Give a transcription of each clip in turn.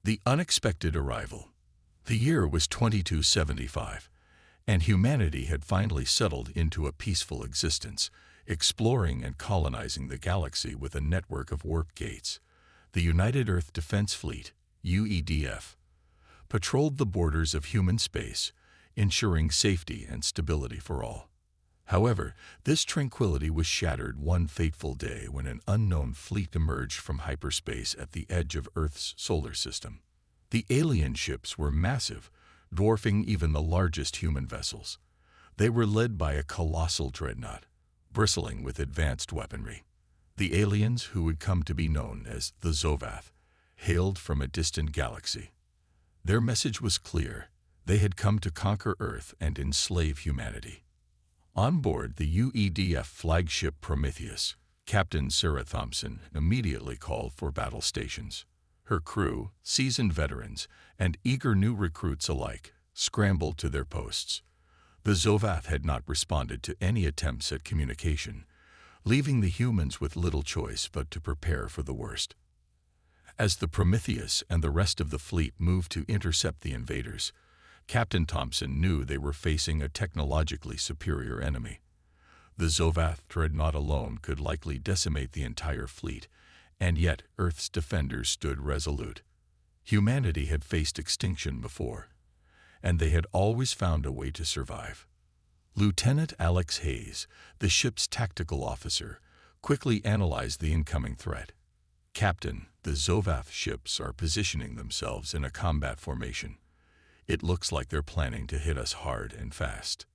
The unexpected arrival. The year was 2275, and humanity had finally settled into a peaceful existence, exploring and colonizing the galaxy with a network of warp gates. The United Earth Defense Fleet, UEDF, patrolled the borders of human space, ensuring safety and stability for all. However, this tranquility was shattered one fateful day when an unknown fleet emerged from hyperspace at the edge of Earth's solar system. The alien ships were massive, dwarfing even the largest human vessels. They were led by a colossal dreadnought, bristling with advanced weaponry. The aliens, who would come to be known as the Zovath, hailed from a distant galaxy. Their message was clear. They had come to conquer Earth and enslave humanity. On board the UEDF flagship Prometheus, Captain Sarah Thompson immediately called for battle stations. Her crew, seasoned veterans and eager new recruits alike, scrambled to their posts. The Zovath had not responded to any attempts at communication, leaving the humans with little choice but to prepare for the worst. As the Prometheus and the rest of the fleet moved to intercept the invaders, Captain Thompson knew they were facing a technologically superior enemy. The Zovath dreadnought alone could likely decimate the entire fleet, and yet Earth's defenders stood resolute. Humanity had faced extinction before, and they had always found a way to survive. Lieutenant Alex Hayes, the ship's tactical officer, quickly analyzed the incoming threat. "Captain, the Zovath ships are positioning themselves in a combat formation. It looks like they're planning to hit us hard and fast."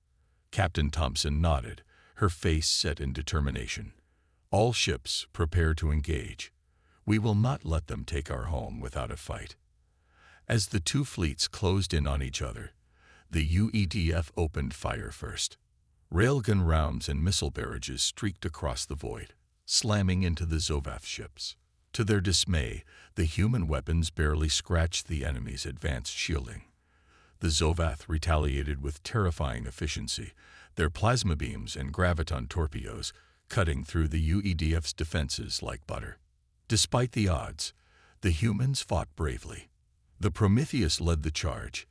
Captain Thompson nodded, her face set in determination. "All ships, prepare to engage. We will not let them take our home without a fight." As the two fleets closed in on each other, the UEDF opened fire first. Railgun rounds and missile barrages streaked across the void, slamming into the Zovath ships. To their dismay, the human weapons barely scratched the enemy's advanced shielding. The Zovath retaliated with terrifying efficiency, their plasma beams and graviton torpedoes cutting through the UEDF's defenses like butter. Despite the odds, the humans fought bravely. The Prometheus led the charge,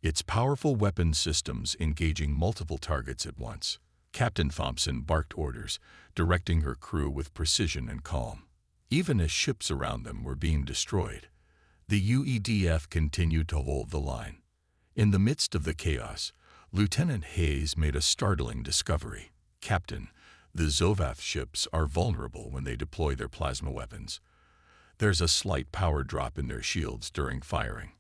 its powerful weapon systems engaging multiple targets at once. Captain Thompson barked orders, directing her crew with precision and calm. Even as ships around them were being destroyed, the UEDF continued to hold the line. In the midst of the chaos, Lieutenant Hayes made a startling discovery. "Captain, the Zovath ships are vulnerable when they deploy their plasma weapons. There's a slight power drop in their shields during firing."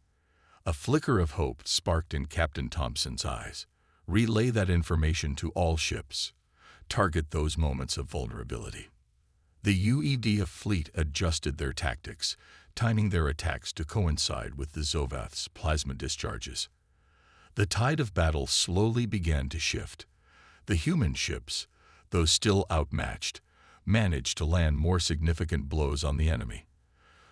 A flicker of hope sparked in Captain Thompson's eyes. "Relay that information to all ships. Target those moments of vulnerability." The UEDF fleet adjusted their tactics, timing their attacks to coincide with the Zovath's plasma discharges. The tide of battle slowly began to shift. The human ships, though still outmatched, managed to land more significant blows on the enemy.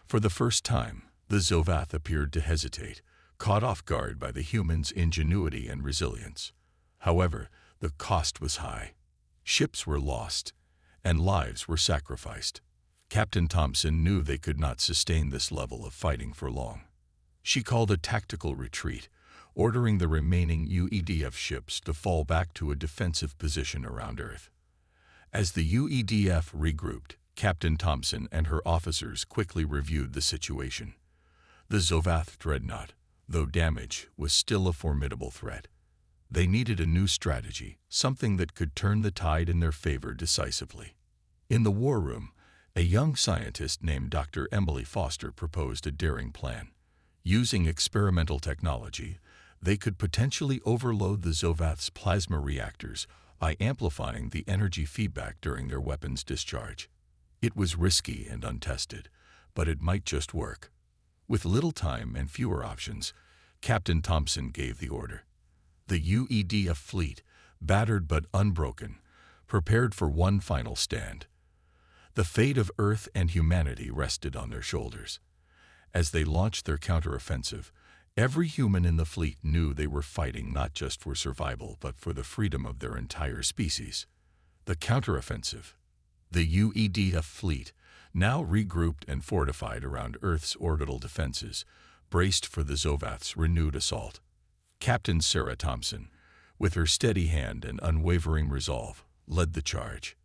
For the first time, the Zovath appeared to hesitate, caught off guard by the humans' ingenuity and resilience. However, the cost was high. Ships were lost, and lives were sacrificed. Captain Thompson knew they could not sustain this level of fighting for long. She called a tactical retreat, ordering the remaining UEDF ships to fall back to a defensive position around Earth. As the UEDF regrouped, Captain Thompson and her officers quickly reviewed the situation. The Zovath dreadnought, though damaged, was still a formidable threat. They needed a new strategy, something that could turn the tide in their favor decisively. In the war room, a young scientist named Dr. Emily Foster proposed a daring plan. Using experimental technology, they could potentially overload the Zovath's plasma reactors by amplifying the energy feedback during their weapons discharge. It was risky and untested, but it might just work. With little time and fewer options, Captain Thompson gave the order. The UEDF fleet, battered but unbroken, prepared for one final stand. The fate of Earth and humanity rested on their shoulders. As they launched their counteroffensive, every human in the fleet knew they were fighting not just for survival but for the freedom of their entire species. The counteroffensive. The UEDF fleet, now regrouped and fortified around Earth's orbital defenses, braced for the Zovath's renewed assault. Captain Sarah Thompson, with her steady hand and unwavering resolve, led the charge.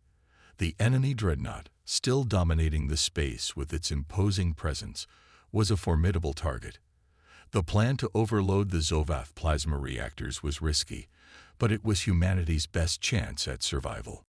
The enemy dreadnought, still dominating the space with its imposing presence, was a formidable target. The plan to overload the Zovath plasma reactors was risky, but it was humanity's best chance at survival.